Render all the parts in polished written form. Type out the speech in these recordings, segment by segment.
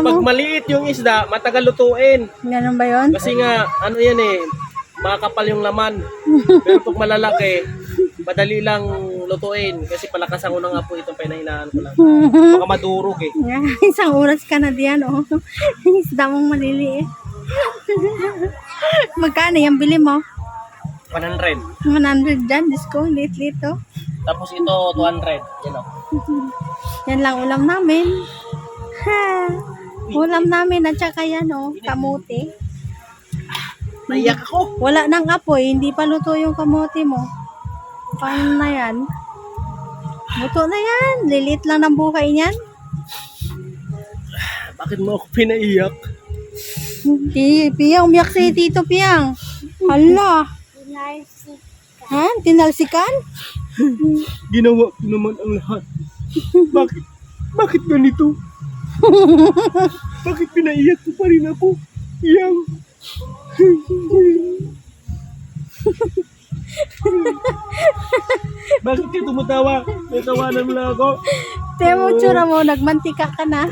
Pag maliit yung isda, matagal lutuin. Ganun ba yun? Kasi nga, ano yan eh, makakapal yung laman. Pero pag malalaki, madali lang lutuin. Kasi palakas ang unang apoy itong pinahinaan ko lang. Baka madurog eh. Isang oras ka na diyan, oh. Isda mong maliliit. Magkano yung bili mo? 100. 100 dyan, disco, liit-liit, oh. Tapos ito, 200. Yan o. Yan lang ulam namin. Ha. Ulam namin at saka yan, oh, kamote. Naiyak ako. Wala nang apoy, hindi pa luto yung kamote mo. Paano na yan? Luto na yan. Lilit lang ng buhay niyan. Bakit mo ako pinaiyak? Piyang, umiyak si Tito Piyang. Hala. Ha? Tinalsikan? Ginawa ko naman ang lahat. Bakit? Bakit ganito? Bakit pinaiyak ko pa rin ako? Yang. Bakit ka tumatawa? Natawanan mo lang ako. Tiyan mo, tsura mo, nagmantika ka na.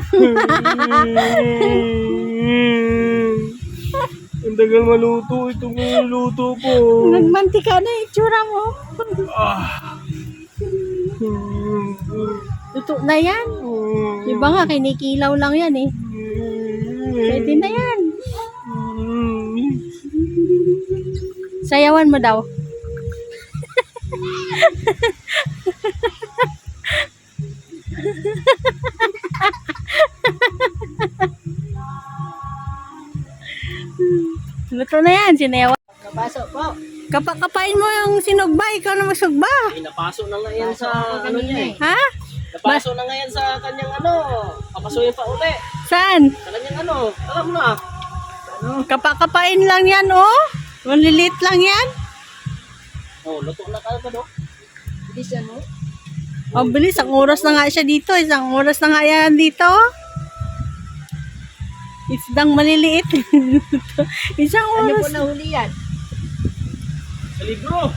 Ang tagal maluto itong luto ko. Nagmantika na yung tsura mo. Luto na yan. Diba nga, kinikilaw lang yan eh. Pwede na yan. Sayawan mo daw. Luto na yan, sinayawan. Napasok po. Kapain mo yung sinugba, ikaw na magsugba. Ay, napasok na nga yan sa ano niya eh. Ha? Napasok na nga yan sa kanyang ano. Papasuyin pa uli. Saan? Sa kanyang ano. Alam mo na. Kapain lang yan, oh. Malilit lang yan. Oh, luto na ka ba, no? Bilis yan, no? Ang bilis, ang oras na nga siya dito. Isang oras na nga yan dito. Isdang maliliit. Isang Ano po oras. nahuli yan? Sa libro.